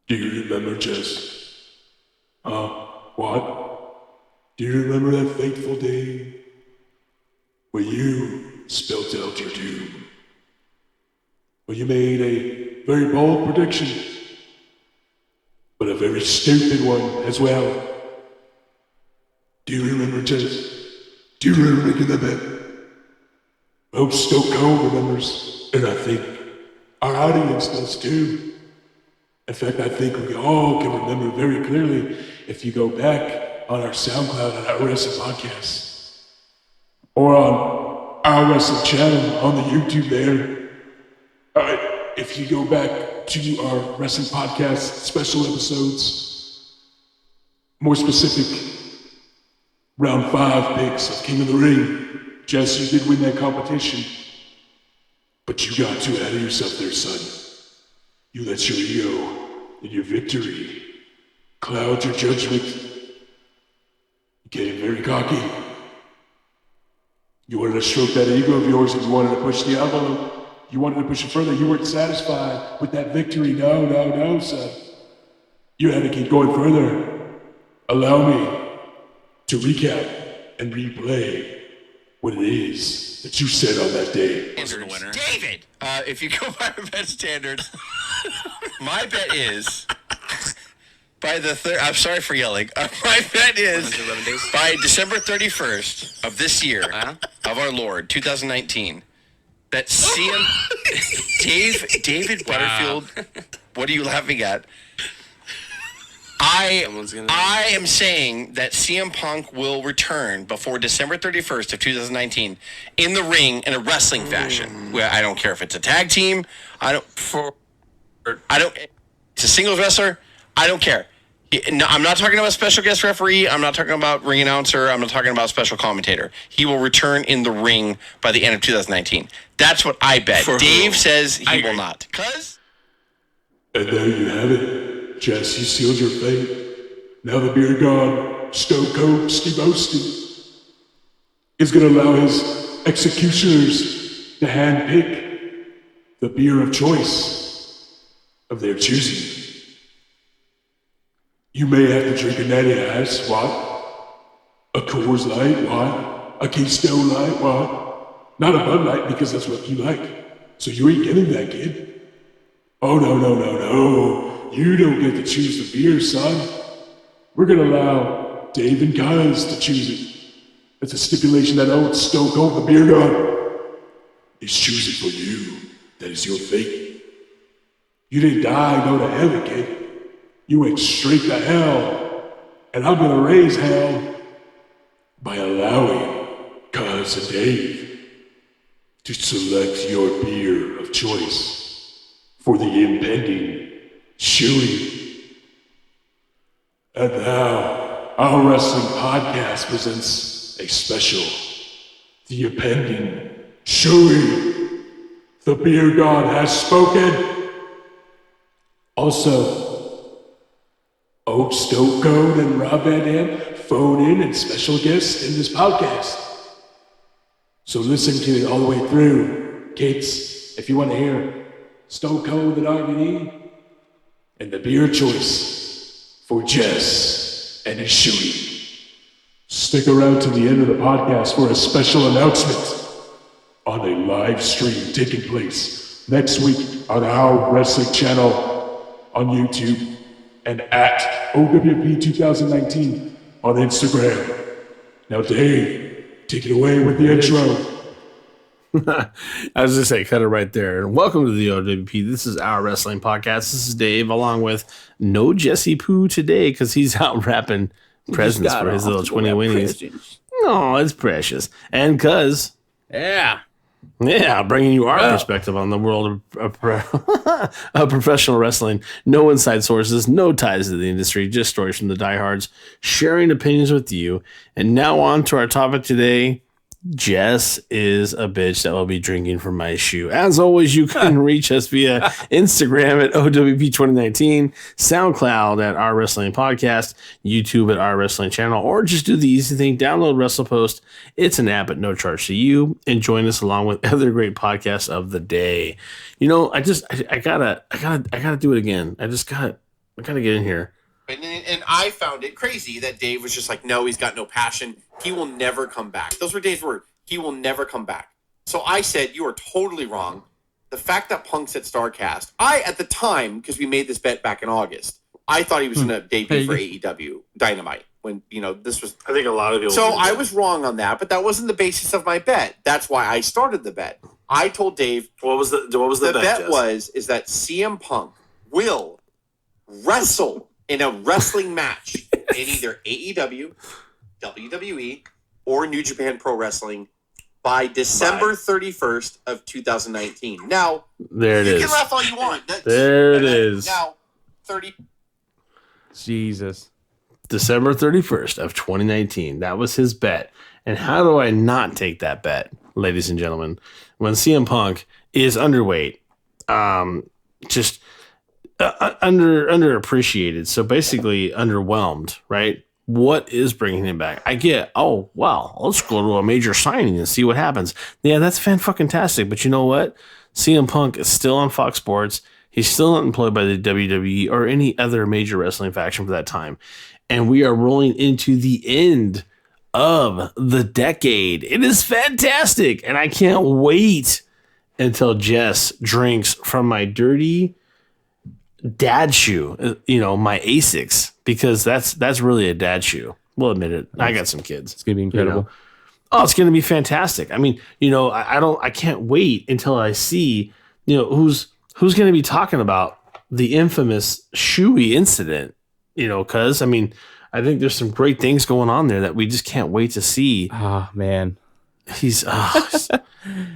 Do you remember, Jess? What? Do you remember that fateful day when you spelt out your doom? When you made a very bold prediction, but a very stupid one as well. Do you remember, Jess? Do you remember making that bet? I hope Stoke Cold remembers, and I think our audience does too. In fact, I think we all can remember very clearly if you go back on our SoundCloud and our wrestling podcast, or on our wrestling channel on the YouTube there. If you go back to our wrestling podcast special episodes, more specific, round 5 picks of King of the Ring. Jess, you did win that competition, but you got too ahead of yourself there, son. You let your ego and your victory cloud your judgment. You getting very cocky. You wanted to stroke that ego of yours and you wanted to push the envelope. You wanted to push it further. You weren't satisfied with that victory. No, son. You had to keep going further. Allow me to recap and replay what it is that you said on that day. David! If you go by our bet standards, my bet is by the third. I'm sorry for yelling. My bet is by December 31st of this year, of our Lord, 2019, that David Butterfield, what are you laughing at? I am saying that CM Punk will return before December 31st of 2019 in the ring in a wrestling fashion. Where I don't care if it's a tag team. It's a singles wrestler. I don't care. I'm not talking about special guest referee. I'm not talking about ring announcer. I'm not talking about special commentator. He will return in the ring by the end of 2019. That's what I bet. Dave says he will not. And there you have it. Jess, you sealed your fate. Now the beer god, Stone Cold Steve Austin, is going to allow his executioners to handpick the beer of choice of their choosing. You may have to drink a natty ice, what? A Coors Light, what? A Keystone Light, what? Not a Bud Light, because that's what you like. So you ain't getting that, kid. Oh, no. You don't get to choose the beer, son. We're gonna allow Dave and Kaz to choose it. It's a stipulation that old Stone Cold, the beer god, is choosing for you. That is your fate. You didn't die, go to heaven, kid. You went straight to hell. And I'm gonna raise hell by allowing Kaz and Dave to select your beer of choice for the impending Shooie. And now, our wrestling podcast presents a special, the impending Shooie. The beer god has spoken. Also, Oak Stone Cold and Rob Van Dam phone in and special guests in this podcast. So listen to it all the way through, kids, if you want to hear Stone Cold and RVD and the beer choice for Jess and his Shooie. Stick around to the end of the podcast for a special announcement on a live stream taking place next week on our wrestling channel on YouTube and at O.W.P 2019 on Instagram. Now, Dave, take it away with the intro. I was just say, cut it right there. And welcome to the O.W.P. This is our wrestling podcast. This is Dave, along with no Jesse Poo today because he's out wrapping presents for his little 20 winnies. Oh, it's precious. And cuz, yeah, bringing you our perspective on the world of professional wrestling. No inside sources, no ties to the industry, just stories from the diehards, sharing opinions with you. And now on to our topic today. Jess is a bitch that will be drinking from my shoe. As always, you can reach us via Instagram at OWP2019, SoundCloud at Our Wrestling Podcast, YouTube at Our Wrestling Channel, or just do the easy thing, download WrestlePost. It's an app at no charge to you, and join us along with other great podcasts of the day. You know, I gotta do it again. I just gotta I gotta get in here. And I found it crazy that Dave was just like, no, he's got no passion. He will never come back. Those were Dave's words. He will never come back. So I said, you are totally wrong. The fact that Punk said StarCast, at the time, because we made this bet back in August, I thought he was going to debut for AEW Dynamite when, this was. I think a lot of people. So I was wrong on that, but that wasn't the basis of my bet. That's why I started the bet. I told Dave. What was the bet? Is that CM Punk will wrestle in a wrestling match in either AEW, WWE, or New Japan Pro Wrestling by December 31st of 2019. Now, there it is. You can laugh all you want. There it is. Now, 30. Jesus. December 31st of 2019. That was his bet. And how do I not take that bet, ladies and gentlemen? When CM Punk is underweight, just underappreciated. So basically underwhelmed, right? What is bringing him back? I get, oh, wow, let's go to a major signing and see what happens. Yeah, that's fan-fucking-tastic. But you know what? CM Punk is still on Fox Sports. He's still not employed by the WWE or any other major wrestling faction for that time. And we are rolling into the end of the decade. It is fantastic. And I can't wait until Jess drinks from my dirty dad shoe, my Asics, because that's really a dad shoe. We'll admit it. I got some kids. It's gonna be incredible. Oh, it's gonna be fantastic. I mean, I can't wait until I see, who's gonna be talking about the infamous Shooie incident. Because I mean, I think there's some great things going on there that we just can't wait to see. Oh man, he's Jess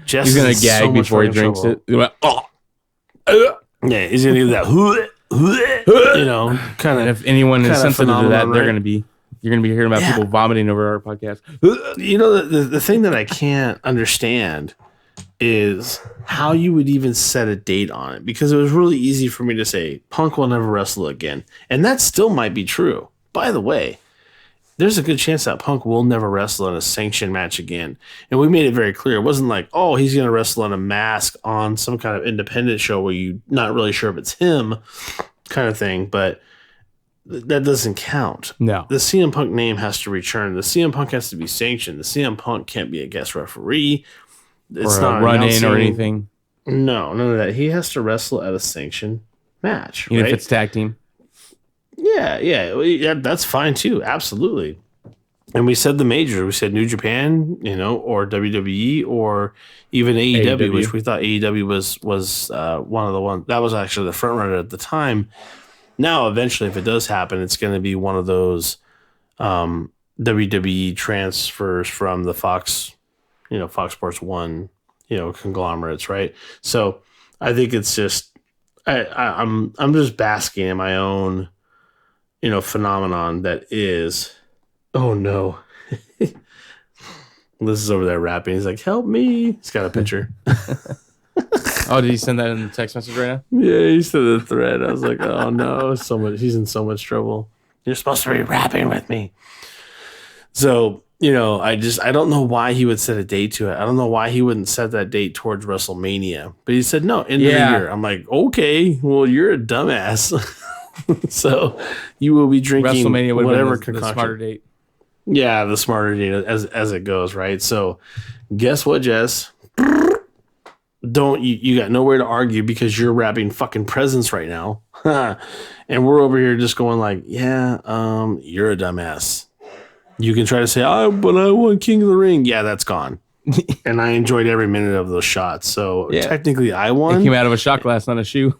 he's gonna gag so before he drinks it. Yeah, he's gonna do that. Kind of. If anyone is sensitive to that, right? You're gonna be hearing about people vomiting over our podcast. The thing that I can't understand is how you would even set a date on it, because it was really easy for me to say Punk will never wrestle again, and that still might be true. By the way, there's a good chance that Punk will never wrestle in a sanctioned match again. And we made it very clear. It wasn't like, oh, he's going to wrestle in a mask on some kind of independent show where you're not really sure if it's him kind of thing. But that doesn't count. No. The CM Punk name has to return. The CM Punk has to be sanctioned. The CM Punk can't be a guest referee. It's or not a run-in or anything. No, none of that. He has to wrestle at a sanctioned match. Even if it's tag team. Yeah, that's fine too. Absolutely. And we said the major. We said New Japan, or WWE, or even AEW, which we thought AEW was one of the ones that was actually the front runner at the time. Now, eventually, if it does happen, it's going to be one of those WWE transfers from the Fox, Fox Sports 1, conglomerates, right? So I think it's just I'm just basking in my own phenomenon that is, oh no. This is over there rapping. He's like, help me. He's got a picture. Oh, did he send that in the text message right now? Yeah, he sent the thread. I was like, oh no, he's in so much trouble. You're supposed to be rapping with me. So, I don't know why he would set a date to it. I don't know why he wouldn't set that date towards WrestleMania. But he said, no, end of the year. I'm like, okay, well, you're a dumbass. So you will be drinking WrestleMania whatever concoction. The smarter date. Yeah, the smarter date as it goes, right? So guess what, Jess? You got nowhere to argue because you're wrapping fucking presents right now. And we're over here just going like, yeah, you're a dumbass. You can try to say, but I won King of the Ring. Yeah, that's gone. And I enjoyed every minute of those shots. So technically I won. It came out of a shot glass, not a shoe.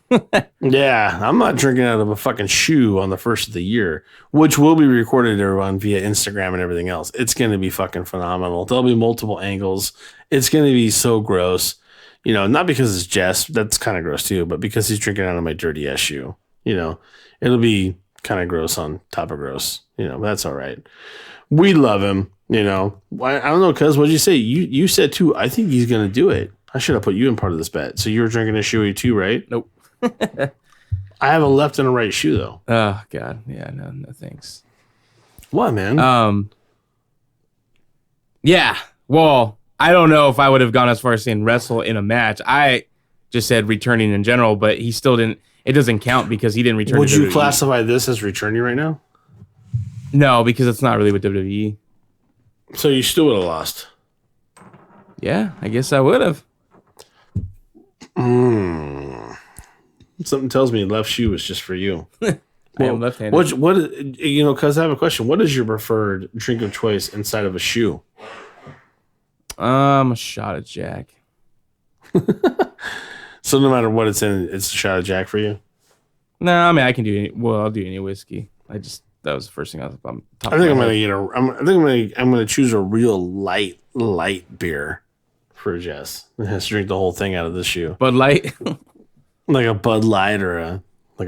Yeah, I'm not drinking out of a fucking shoe on the first of the year, which will be recorded, everyone, via Instagram and everything else. It's going to be fucking phenomenal. There'll be multiple angles. It's going to be so gross. Not because it's Jess. That's kind of gross too, but because he's drinking out of my dirty ass shoe. It'll be kind of gross on top of gross. That's all right. We love him. I don't know, cuz what'd you say? You said too, I think he's gonna do it. I should have put you in part of this bet. So you were drinking a Shooie too, right? Nope. I have a left and a right shoe though. Oh God. Yeah, no thanks. What, man? Yeah. Well, I don't know if I would have gone as far as saying wrestle in a match. I just said returning in general, but he still didn't. it doesn't count because he didn't return. Would to you WWE. classify this as returning right now? No, because it's not really with WWE. So you still would have lost. Yeah, I guess I would have. Something tells me left shoe is just for you. I am left-handed. Because I have a question. What is your preferred drink of choice inside of a shoe? A shot of Jack. So no matter what it's in, it's a shot of Jack for you? No, I mean I can do any. Well, I'll do any whiskey. That was the first thing I was on top. I think I'm gonna choose a real light beer for Jess. It has to drink the whole thing out of this shoe. Bud Light. Like a Bud Light or a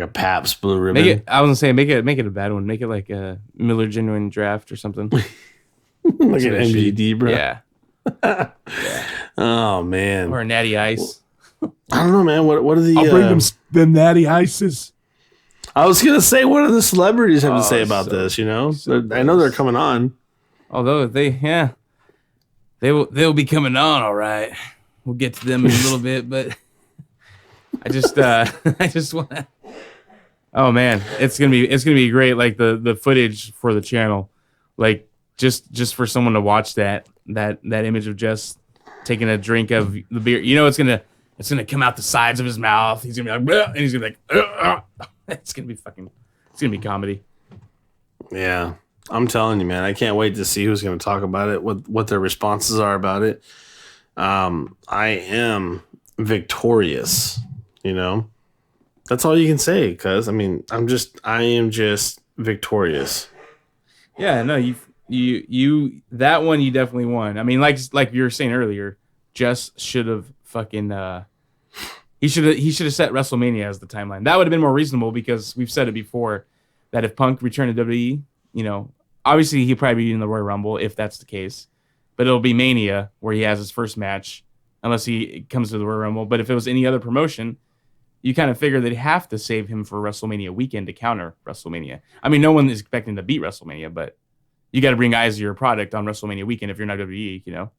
Pabst Blue Ribbon. I was gonna say make it a bad one. Make it like a Miller Genuine Draft or something. Like an MGD, bro. Yeah. Oh man. Or a Natty Ice. I don't know, man. What are the? I'll bring them natty ices. I was gonna say, what do the celebrities have to say about this? You know, I know they're coming on. Although they'll be coming on, all right. We'll get to them in a little bit, but I just want to. Oh man, it's gonna be great. Like the footage for the channel, like just for someone to watch that image of Jess taking a drink of the beer. You know, it's gonna come out the sides of his mouth. He's gonna be like, and he's gonna be like, it's gonna be comedy. Yeah, I'm telling you, man. I can't wait to see who's going to talk about it, what their responses are about it. I am victorious, you know. That's all you can say, cuz I mean, I am just victorious. Yeah, no, you that one you definitely won. I mean, like you were saying earlier, Jess should have fucking he should have set WrestleMania as the timeline. That would have been more reasonable because we've said it before that if Punk returned to WWE, you know, obviously he'll probably be in the Royal Rumble if that's the case, but it'll be Mania where he has his first match unless he comes to the Royal Rumble. But if it was any other promotion, you kind of figure they'd have to save him for WrestleMania weekend to counter WrestleMania. I mean, no one is expecting to beat WrestleMania, but you got to bring eyes to your product on WrestleMania weekend if you're not WWE, you know?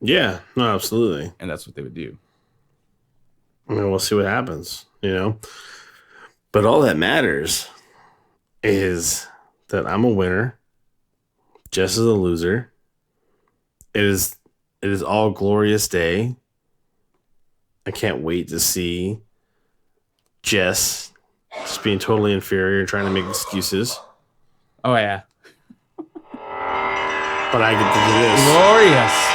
Yeah, no, absolutely. And that's what they would do. I mean, we'll see what happens, you know. But all that matters is that I'm a winner. Jess is a loser. It is all glorious day. I can't wait to see Jess just being totally inferior and trying to make excuses. Oh, yeah. But I get to do this. Glorious.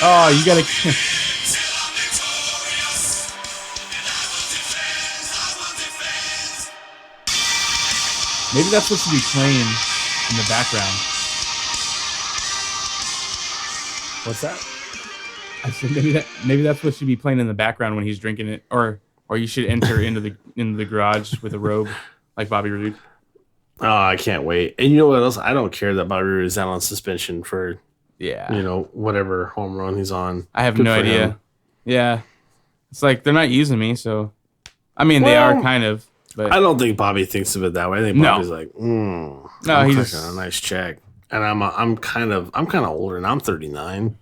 Oh, you gotta. Maybe that's what should be playing in the background. What's that? I said maybe that's what should be playing in the background when he's drinking it, or you should enter into the garage with a robe like Bobby Roode. Oh, I can't wait. And you know what else? I don't care that Bobby Roode is out on suspension for. Yeah. You know, whatever home run he's on. I have no idea. Him. Yeah. It's like they're not using me, so I mean they are kind of, but I don't think Bobby thinks of it that way. I think Bobby's like, no, I'm he's taking a nice check. And I'm kind of older and I'm 39.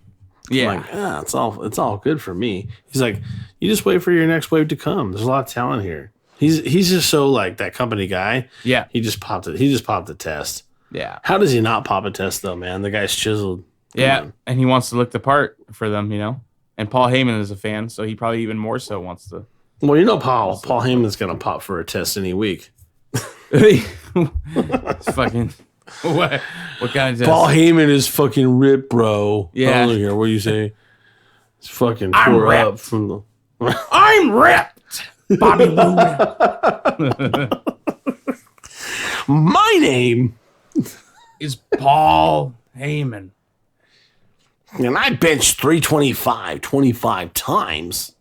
Yeah. I'm like, yeah, it's all good for me. He's like, you just wait for your next wave to come. There's a lot of talent here. He's just so like that company guy. Yeah. He just popped it. He just popped the test. Yeah. How does he not pop a test though, man? The guy's chiseled. Yeah, and he wants to look the part for them, you know. And Paul Heyman is a fan, so he probably even more so wants to. Well, you know, Paul Heyman's gonna pop for a test any week. It's fucking what kind of test? Paul Heyman is fucking ripped, bro. Yeah. Oh, look here. What do you say? It's fucking I'm tore ripped. up from the. I'm ripped, Bobby Roode. My name is Paul Heyman. And I benched 325 25 times.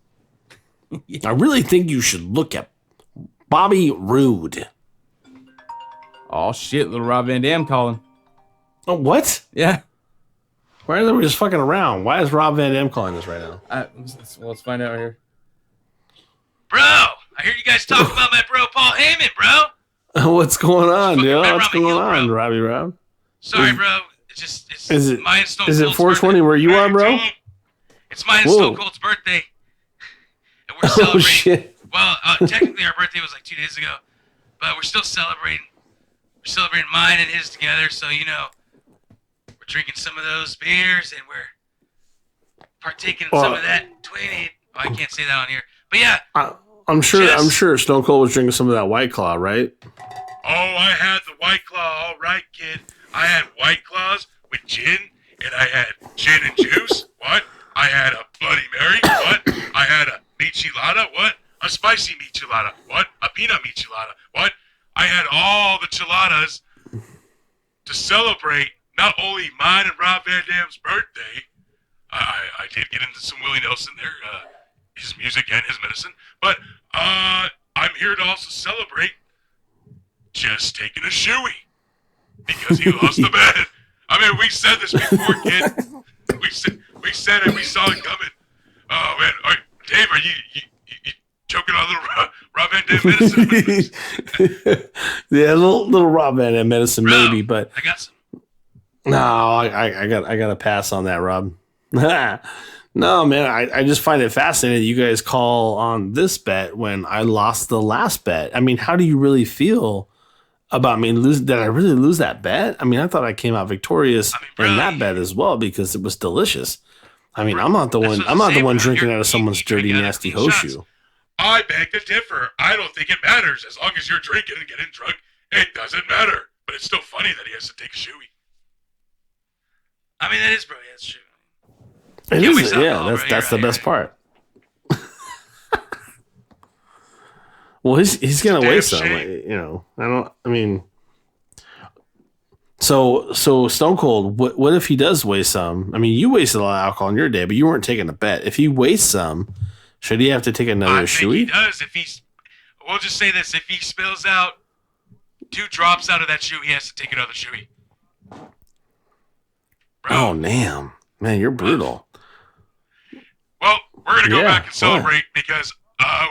I really think you should look at Bobby Roode. Oh shit, little Rob Van Dam calling. Oh, what? Yeah. Why are we just fucking around? Why is Rob Van Dam calling us right now? Let's find out here. Bro, I hear you guys talking about my bro Paul Heyman, bro. What's going on, dude? remember What's I'm a going heel, on, bro. Robbie Rob? Sorry, bro. It's Is it my and Stone is it Cold's 420 birthday. where you are, bro? It's my and Whoa. Stone Cold's birthday, and we're Oh celebrating. shit! Well, technically our birthday was like 2 days ago, but we're still celebrating. We're celebrating mine and his together, so we're drinking some of those beers and we're partaking in some of that 20. Oh, I can't say that on here, but yeah. I'm sure Stone Cold was drinking some of that White Claw, right? Oh, I had the White Claw, all right, kid. I had White Claws with gin, and I had gin and juice. What? I had a Bloody Mary. What? I had a michelada. What? A spicy michelada. What? A peanut michelada. What? I had all the chiladas to celebrate not only mine and Rob Van Dam's birthday. I did get into some Willie Nelson there, his music and his medicine, but I'm here to also celebrate just taking a Shooie because he lost the bet. I mean, we said this before, kid. We said it. We saw it coming. Oh man, all right, Dave, are you choking on a little Rob Van Dam medicine? Yeah, a little Rob Van Dam medicine, Bro, maybe, but I got some. no, I got to pass on that, Rob. No, man, I just find it fascinating that you guys call on this bet when I lost the last bet. I mean, how do you really feel about me losing? Did I really lose that bet? I mean, I thought I came out victorious in that bet as well because it was delicious. I mean, I'm not the one. I'm not the one drinking out of someone's dirty, nasty horseshoe. I beg to differ. I don't think it matters as long as you're drinking and getting drunk. It doesn't matter. But it's still funny that he has to take a Shooie. I mean, that is bro. Yeah, that's true. It Can't is, waste alcohol, yeah. bro. That's You're the right, best part. Well, he's gonna Damn waste some. shame. I mean, so Stone Cold. What if he does waste some? I mean, you wasted a lot of alcohol on your day, but you weren't taking a bet. If he wastes some, should he have to take another I think he Shooie? does. We'll just say this: if he spills out 2 drops out of that shoe, he has to take another Shooie. Oh, damn, man, you're brutal. Well, we're gonna go Yeah, back and celebrate because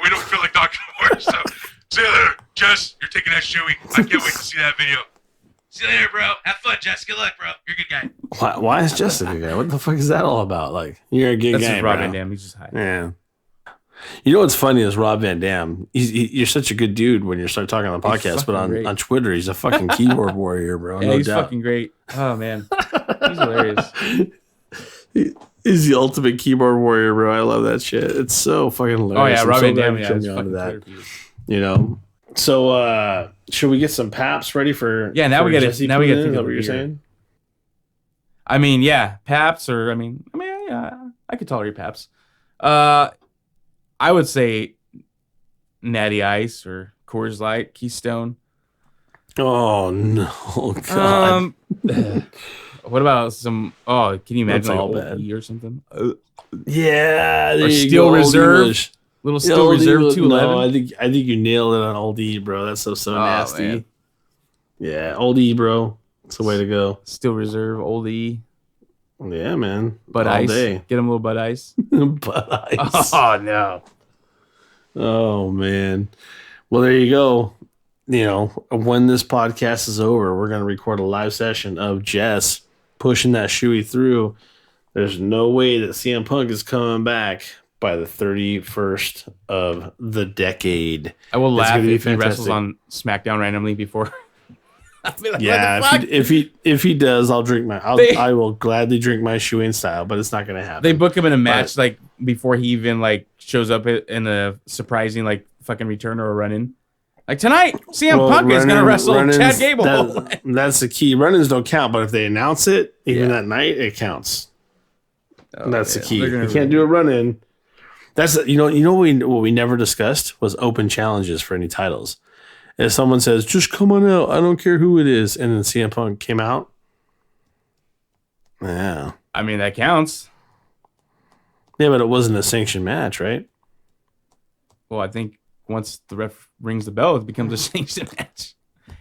we don't feel like talking more. So, see you later, Jess. You're taking that Shooie. I can't wait to see that video. See you later, bro. Have fun, Jess. Good luck, bro. You're a good guy. Why is Justin a good guy? What the fuck is that all about? Like, you're a good That's guy, just Rob bro. Van Dam. He's just high. Yeah. You know what's funny is Rob Van Dam. You're such a good dude when you start talking on the He's podcast, but fucking on great. Twitter, he's a fucking keyboard warrior, bro. Yeah, No he's doubt. fucking great. Oh man, he's hilarious. He's the ultimate keyboard warrior, bro. I love that shit. It's so fucking Oh hilarious. yeah, I'm Rob so Van glad Dam. you Yeah, turned it's me on to fucking that. Twitter. You know. So should we get some Paps ready for? Yeah, now for we gotta- Jesse now we gotta Puna? think Is that of what a you're beer. saying? I mean, yeah, Paps or yeah, I could tolerate Paps. I would say Natty Ice or Coors Light, Keystone. Oh no, God. What about some? Oh, can you That's imagine like all Old bad. E or something? Yeah, there Or you Steel go, Old Reserve. English. Little Yeah, Steel Old Reserve English. 211. No, I think you nailed it on Old E, bro. That's so nasty. Man. Yeah, Old E, bro. It's the way to go. Steel Reserve, Old E, Yeah, man. Bud All Ice. day. Get him a little Bud Ice. Bud Ice. Oh no. Oh man. Well, there you go. You know, when this podcast is over, we're gonna record a live session of Jess pushing that Shooie through. There's no way that CM Punk is coming back by the 31st of the decade. I will It's laugh gonna be if he wrestles fantastic. on SmackDown randomly before. I'll be like, Yeah, what the fuck? if he does, I'll drink my. They- I will gladly drink my Shooie in style, but it's not gonna happen. They book him in a match like before he even like shows up in a surprising like fucking return or a run in. Like tonight, CM Punk is gonna wrestle Chad Gable. That's the key. Run-ins don't count, but if they announce it, even Yeah. that night, it counts. Oh, That's man. the key. They're You gonna can't do a run-in. That's what we never discussed was open challenges for any titles. If someone says, "Just come on out, I don't care who it is," and then CM Punk came out, yeah, I mean, that counts. but it wasn't a sanctioned match, right? Well, I think once the ref rings the bell, it becomes a sanctioned match.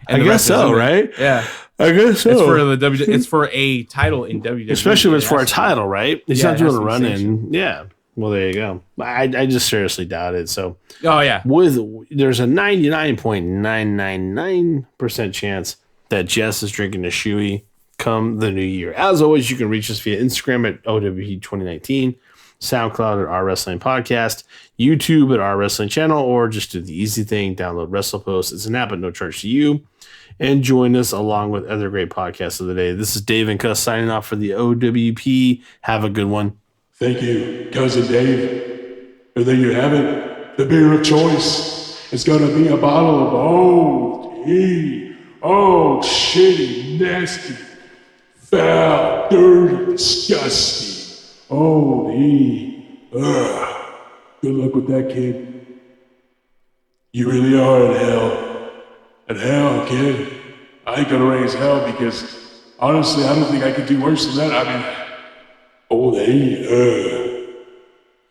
I the guess ref so, isn't- right? Yeah, I guess so. it's for the it's for a title in WWE, Especially if it's It for a has to be. title, right? He's Yeah, not it has doing a to be run in. sanctioned. Yeah. Well, there you go. I just seriously doubt it. So Oh yeah, there's a 99.999% chance that Jess is drinking a Shooie come the new year. As always, you can reach us via Instagram at O.W.P 2019, SoundCloud at Our Wrestling Podcast, YouTube at Our Wrestling Channel, or just do the easy thing, download WrestlePost. It's an app at no charge to you. And join us along with other great podcasts of the day. This is Dave and Cuss signing off for the O.W.P. Have a good one. Thank you, Cousin Dave. And there you have it, the beer of choice. It's going to be a bottle of O.W.P. Old, shitty, nasty, foul, dirty, disgusting. O.W.P. Ugh. Good luck with that, kid. You really are in hell. And hell, kid. I ain't gonna raise hell because, honestly, I don't think I could do worse than that. I mean,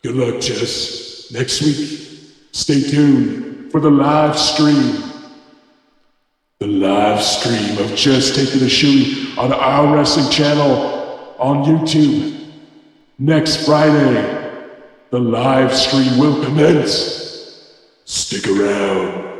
good luck, Jess. Next week, stay tuned for the live stream. The live stream of Jess taking a Shooie on Our Wrestling Channel on YouTube. Next Friday, the live stream will commence. Stick around.